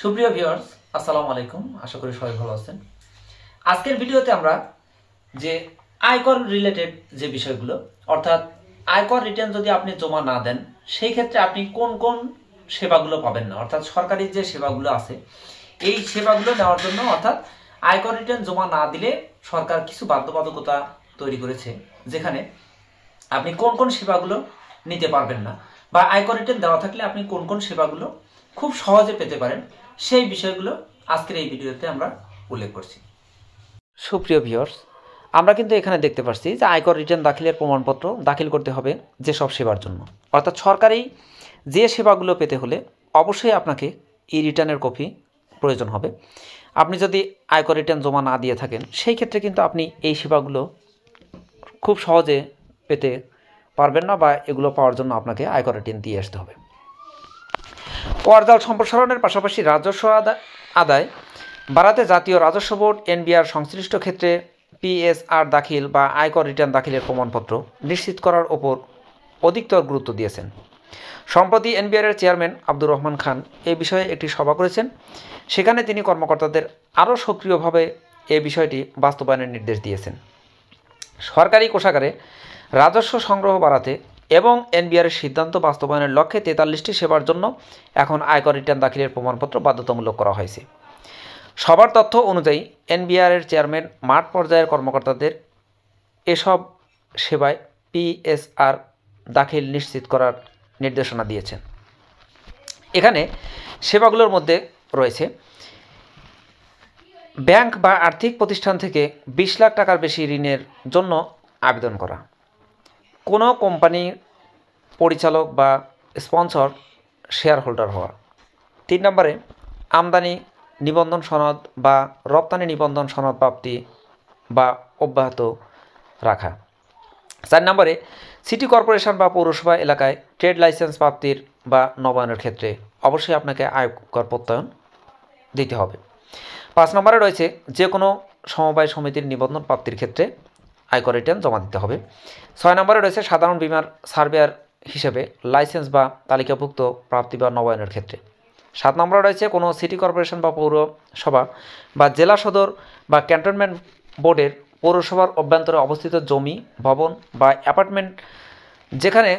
সুপ্রিয় ভিউয়ার্স, আসসালামু আলাইকুম। আশা করি সবাই ভালো আছেন। আজকের ভিডিওতে আমরা যে আয়কর রিলেটেড যে বিষয়গুলো, অর্থাৎ আয়কর রিটার্ন যদি আপনি জমা না দেন সেই ক্ষেত্রে আপনি কোন কোন সেবাগুলো পাবেন না, অর্থাৎ সরকারি যে সেবাগুলো আছে এই সেবাগুলো নেওয়ার জন্য, অর্থাৎ আয়কর রিটার্ন জমা না দিলে সরকার কিছু বাধ্যবাধকতা তৈরি করেছে, যেখানে আপনি কোন কোন সেবাগুলো নিতে পারবেন না বা আয়কর রিটার্ন দেওয়া থাকলে আপনি কোন কোন সেবাগুলো খুব সহজে পেতে পারেন, সেই বিষয়গুলো আজকের এই ভিডিওতে আমরা উল্লেখ করছি। সুপ্রিয় ভিউয়ার্স, আমরা কিন্তু এখানে দেখতে পাচ্ছি যে আয়কর রিটার্ন দাখিলের প্রমাণপত্র দাখিল করতে হবে যেসব সেবার জন্য, অর্থাৎ সরকারি যে সেবাগুলো পেতে হলে অবশ্যই আপনাকে ই রিটার্নের কপি প্রয়োজন হবে। আপনি যদি আয়কর রিটার্ন জমা না দিয়ে থাকেন সেই ক্ষেত্রে কিন্তু আপনি এই সেবাগুলো খুব সহজে পেতে পারবেন না, বা এগুলো পাওয়ার জন্য আপনাকে আয়কর রিটার্ন দিয়ে আসতে হবে। করজাল সম্প্রসারণের পাশাপাশি রাজস্ব আদায় বাড়াতে জাতীয় রাজস্ব বোর্ড এনবিআর সংশ্লিষ্ট ক্ষেত্রে পিএসআর দাখিল বা আয়কর রিটার্ন দাখিলের প্রমাণপত্র নিশ্চিত করার ওপর অধিকতর গুরুত্ব দিয়েছেন। সম্প্রতি এনবিআরের চেয়ারম্যান আব্দুর রহমান খান এই বিষয়ে একটি সভা করেছেন। সেখানে তিনি কর্মকর্তাদের আরও সক্রিয়ভাবে এই বিষয়টি বাস্তবায়নের নির্দেশ দিয়েছেন। সরকারি কোষাগারে রাজস্ব সংগ্রহ বাড়াতে এবং এনবিআরের সিদ্ধান্ত বাস্তবায়নের লক্ষ্যে 43টি সেবার জন্য এখন আয়কর রিটার্ন দাখিলের প্রমাণপত্র বাধ্যতামূলক করা হয়েছে। সবার তথ্য অনুযায়ী এনবিআরের চেয়ারম্যান মাঠ পর্যায়ের কর্মকর্তাদের এসব সেবায় পিএসআর দাখিল নিশ্চিত করার নির্দেশনা দিয়েছেন। এখানে সেবাগুলোর মধ্যে রয়েছে ব্যাংক বা আর্থিক প্রতিষ্ঠান থেকে 20 লাখ টাকার বেশি ঋণের জন্য আবেদন করা, কোনো কোম্পানির পরিচালক বা স্পন্সর শেয়ার হোল্ডার হওয়া। 3 নম্বরে আমদানি নিবন্ধন সনদ বা রপ্তানি নিবন্ধন সনদ প্রাপ্তি বা অব্যাহত রাখা। 4 নম্বরে সিটি কর্পোরেশন বা পৌরসভা এলাকায় ট্রেড লাইসেন্স প্রাপ্তির বা নবায়নের ক্ষেত্রে অবশ্যই আপনাকে আয়কর প্রত্যয়ন দিতে হবে। 5 নম্বরে রয়েছে যে কোনো সমবায় সমিতির নিবন্ধন প্রাপ্তির ক্ষেত্রে আয়কর রিটার্ন জমা দিতে হবে। 6 নম্বরে রয়েছে সাধারণ বীমার সার্ভেয়ার হিসেবে লাইসেন্স বা তালিকাভুক্ত প্রাপ্তি বা নবায়নের ক্ষেত্রে। 7 নম্বরে রয়েছে কোনো সিটি কর্পোরেশন বা পৌরসভা বা জেলা সদর বা ক্যান্টনমেন্ট বোর্ডের পৌরসভার অভ্যন্তরে অবস্থিত জমি, ভবন বা অ্যাপার্টমেন্ট যেখানে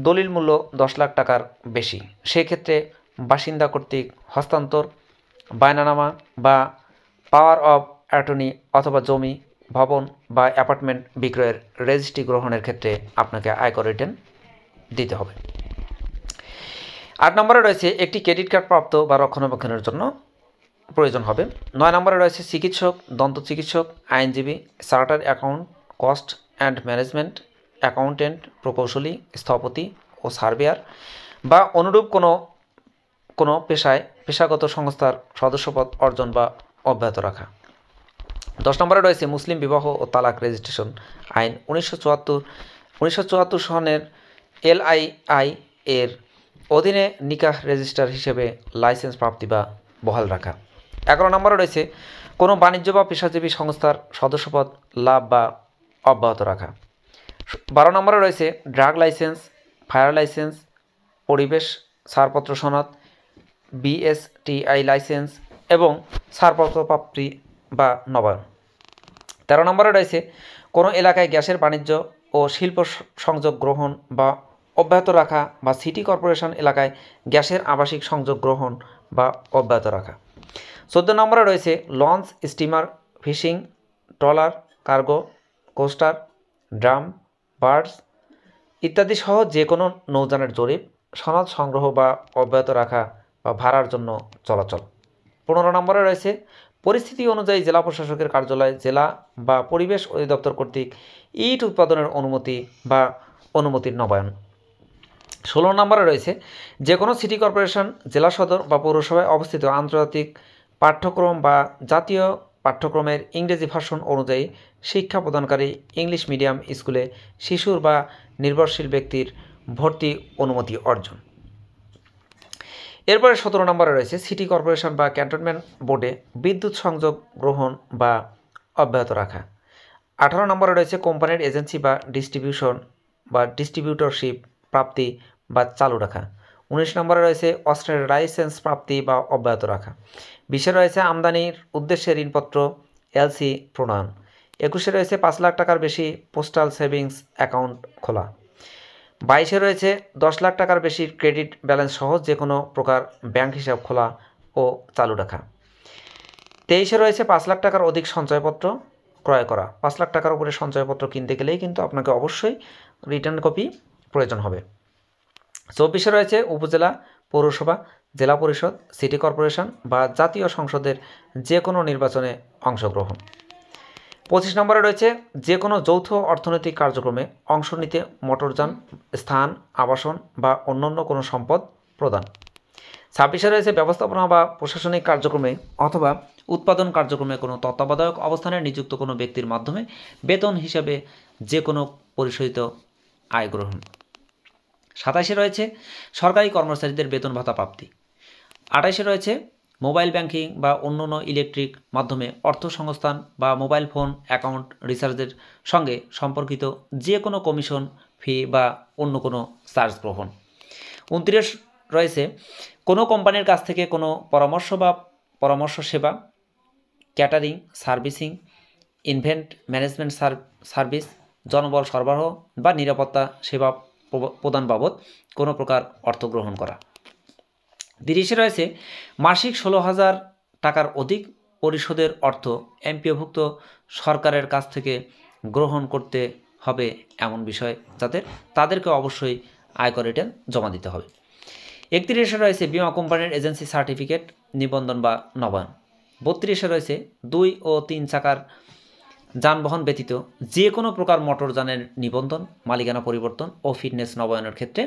দলিল মূল্য 10 লাখ টাকার বেশি, সেক্ষেত্রে বাসিন্দা কর্তৃক হস্তান্তর, বায়নানামা বা পাওয়ার অফ অ্যাটর্নি অথবা জমি, ভবন বা অ্যাপার্টমেন্ট বিক্রয়ের রেজিস্ট্রি গ্রহণের ক্ষেত্রে আপনাকে আয়কর রিটার্ন দিতে হবে। 8 নম্বরে রয়েছে একটি ক্রেডিট কার্ড প্রাপ্ত বা রক্ষণাবেক্ষণের জন্য প্রয়োজন হবে। 9 নম্বরে রয়েছে চিকিৎসক, দন্ত চিকিৎসক, আইনজীবী, chartered account, cost and management accountant, প্রকৌশলী, স্থপতি ও সার্ভেয়ার বা অনুরূপ কোনো পেশাগত সংস্থার সদস্যপদ অর্জন বা অব্যাহত রাখা। 10 নম্বরে রয়েছে মুসলিম বিবাহ ও তালাক রেজিস্ট্রেশন আইন 1974 সনের LII এর অধীনে নিকাহ রেজিস্ট্রার হিসেবে লাইসেন্স প্রাপ্তি বা বহাল রাখা। 11 নম্বরে রয়েছে কোনো বাণিজ্য বা পেশাজীবী সংস্থার সদস্যপদ লাভ বা অব্যাহত রাখা। 12 নম্বরে রয়েছে ড্রাগ লাইসেন্স, ফায়ার লাইসেন্স, পরিবেশ ছাড়পত্র সনদ, BSTI লাইসেন্স এবং ছাড়পত্র প্রাপ্তি বা নবায়ন। 13 নম্বরে রয়েছে কোনো এলাকায় গ্যাসের বাণিজ্য ও শিল্প সংযোগ গ্রহণ বা অব্যাহত রাখা বা সিটি কর্পোরেশন এলাকায় গ্যাসের আবাসিক সংযোগ গ্রহণ বা অব্যাহত রাখা। 14 নম্বরে রয়েছে launch, steamer, fishing, trawler, cargo, coaster, drum, birds ইত্যাদি সহ যে কোনো নৌযানের জরিপ, সনদ সংগ্রহ বা অব্যাহত রাখা বা ভাড়ার জন্য চলাচল। 15 নম্বরে রয়েছে পরিস্থিতি অনুযায়ী জেলা প্রশাসকের কার্যালয়, জেলা বা পরিবেশ অধিদপ্তর কর্তৃক ইট উৎপাদনের অনুমতি বা অনুমতির নবায়ন। 16 নম্বরে রয়েছে যে কোনো সিটি কর্পোরেশন, জেলা সদর বা পৌরসভায় অবস্থিত আন্তর্জাতিক পাঠ্যক্রম বা জাতীয় পাঠ্যক্রমের ইংরেজি ভার্সন অনুযায়ী শিক্ষা প্রদানকারী ইংলিশ মিডিয়াম স্কুলে শিশুর বা নির্ভরশীল ব্যক্তির ভর্তি অনুমতি অর্জন। এরপরে 17 নম্বরে রয়েছে সিটি কর্পোরেশন বা ক্যান্টনমেন্ট বোর্ডে বিদ্যুৎ সংযোগ গ্রহণ বা অব্যাহত রাখা। 18 নম্বরে রয়েছে কোম্পানির এজেন্সি বা ডিস্ট্রিবিউশন বা ডিস্ট্রিবিউটরশিপ প্রাপ্তি বা চালু রাখা। 19 নম্বরে রয়েছে অস্ত্রের লাইসেন্স প্রাপ্তি বা অব্যাহত রাখা। 20-এ রয়েছে আমদানির উদ্দেশ্যে ঋণপত্র এলসি প্রণয়ন। 21-এ রয়েছে 5 লাখ টাকার বেশি পোস্টাল সেভিংস অ্যাকাউন্ট খোলা। 22-এ রয়েছে 10 লাখ টাকার বেশি ক্রেডিট ব্যালেন্স সহ যে কোনো প্রকার ব্যাংক হিসাব খোলা ও চালু রাখা। 23-এ রয়েছে 5 লাখ টাকার অধিক সঞ্চয়পত্র ক্রয় করা। 5 লাখ টাকার উপরে সঞ্চয়পত্র কিনতে গেলেই কিন্তু আপনাকে অবশ্যই রিটার্ন কপি প্রয়োজন হবে। 24-এ রয়েছে উপজেলা, পৌরসভা, জেলা পরিষদ, সিটি কর্পোরেশন বা জাতীয় সংসদের যে কোনো নির্বাচনে অংশগ্রহণ। 25 নম্বরে রয়েছে যে কোনো যৌথ অর্থনৈতিক কার্যক্রমে অংশ নিতে মোটরযান, স্থান, আবাসন বা অন্যান্য কোনো সম্পদ প্রদান। 26-এ রয়েছে ব্যবস্থাপনা বা প্রশাসনিক কার্যক্রমে অথবা উৎপাদন কার্যক্রমে কোনো তত্ত্বাবধায়ক অবস্থানে নিযুক্ত কোনো ব্যক্তির মাধ্যমে বেতন হিসাবে যে কোনো পরিশোধিত আয় গ্রহণ। 27-এ রয়েছে সরকারি কর্মচারীদের বেতন ভাতা প্রাপ্তি। 28-এ রয়েছে মোবাইল ব্যাংকিং বা অন্যান্য ইলেকট্রিক মাধ্যমে অর্থ সংস্থান বা মোবাইল ফোন অ্যাকাউন্ট রিচার্জের সঙ্গে সম্পর্কিত যে কোনো কমিশন, ফি বা অন্য কোনো চার্জ গ্রহণ। 29 রয়েছে কোনো কোম্পানির কাছ থেকে কোনো পরামর্শ বা পরামর্শ সেবা, catering, servicing, event management service, জনবল সরবরাহ বা নিরাপত্তা সেবা প্রদান বাবদ কোনো প্রকার অর্থ গ্রহণ করা। 30-এ রয়েছে মাসিক 16,000 টাকার অধিক পরিশোধের অর্থ এমপিওভুক্ত সরকারের কাছ থেকে গ্রহণ করতে হবে এমন বিষয় যাতে তাদেরকে অবশ্যই আয়কর রিটার্ন জমা দিতে হবে। 31-এ রয়েছে বীমা কোম্পানির এজেন্সি সার্টিফিকেট নিবন্ধন বা নবায়ন। 32-এ রয়েছে 2 ও 3 চাকার যানবাহন ব্যতীত যে কোনো প্রকার মোটরযানের নিবন্ধন, মালিকানা পরিবর্তন ও ফিটনেস নবায়নের ক্ষেত্রে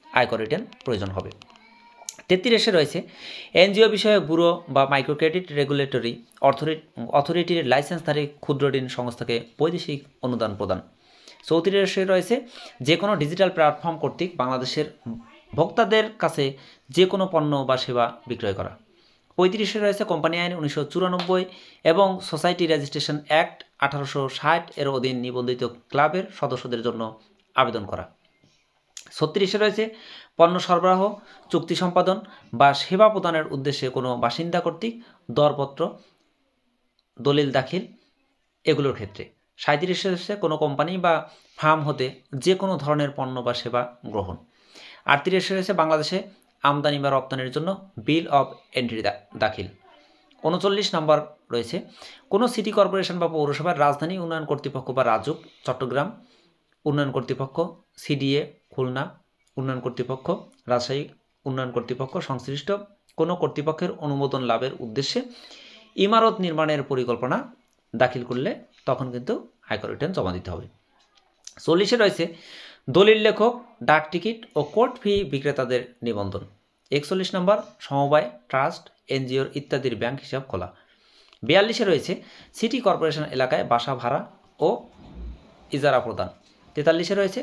আয়কর রিটার্ন প্রয়োজন হবে। 33-এ রয়েছে এনজিও বিষয়ক ব্যুরো বা মাইক্রো ক্রেডিট রেগুলেটরি অথরিটির লাইসেন্সধারী ক্ষুদ্র ঋণ সংস্থাকে বৈদেশিক অনুদান প্রদান। 34-এ রয়েছে যে কোনো ডিজিটাল প্ল্যাটফর্ম কর্তৃক বাংলাদেশের ভোক্তাদের কাছে যে কোনো পণ্য বা সেবা বিক্রয় করা। 35-এ রয়েছে কোম্পানি আইন 1994 এবং সোসাইটি রেজিস্ট্রেশন অ্যাক্ট 1860 এর অধীন নিবন্ধিত ক্লাবের সদস্যদের জন্য আবেদন করা। 36-এ রয়েছে পণ্য সরবরাহ, চুক্তি সম্পাদন বা সেবা প্রদানের উদ্দেশ্যে কোনো বাসিন্দা কর্তৃক দরপত্র, দলিল দাখিল এগুলোর ক্ষেত্রে। 37-এ রয়েছে কোনো কোম্পানি বা ফার্ম হতে যে কোনো ধরনের পণ্য বা সেবা গ্রহণ। 38-এ রয়েছে বাংলাদেশে আমদানি বা রপ্তানির জন্য বিল অব এন্ট্রি দাখিল। 39 নম্বর রয়েছে কোনো সিটি কর্পোরেশন বা পৌরসভার রাজধানী উন্নয়ন কর্তৃপক্ষ বা রাজুক, চট্টগ্রাম উন্নয়ন কর্তৃপক্ষ, সিডিএ খুলনা উন্নয়ন কর্তৃপক্ষ, রাজশাহী উন্নয়ন কর্তৃপক্ষ সংশ্লিষ্ট কোনো কর্তৃপক্ষের অনুমোদন লাভের উদ্দেশ্যে ইমারত নির্মাণের পরিকল্পনা দাখিল করলে তখন কিন্তু আয়কর রিটার্ন জমা দিতে হবে। 40-এ রয়েছে দলিল লেখক, ডাক টিকিট ও কোর্ট ফি বিক্রেতাদের নিবন্ধন। 41 নম্বর সমবায়, ট্রাস্ট, এনজিওর ইত্যাদির ব্যাংক হিসাব খোলা। 42-এ রয়েছে সিটি কর্পোরেশন এলাকায় বাসা ভাড়া ও ইজারা প্রদান। 43-এ রয়েছে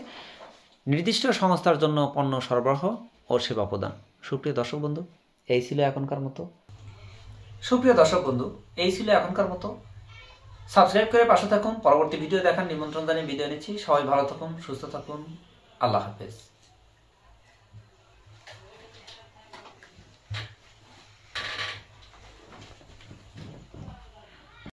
নির্দিষ্ট সংস্থার জন্য পণ্য সরবরাহ ও সেবা প্রদান। সুপ্রিয় দর্শক বন্ধু, এই ছিল এখনকার মতো। সাবস্ক্রাইব করে পাশে থাকুন। পরবর্তী ভিডিও দেখার নিমন্ত্রণ জানিয়ে বিদায় নিচ্ছি। সবাই ভালো থাকুন, সুস্থ থাকুন। আল্লাহ হাফেজ।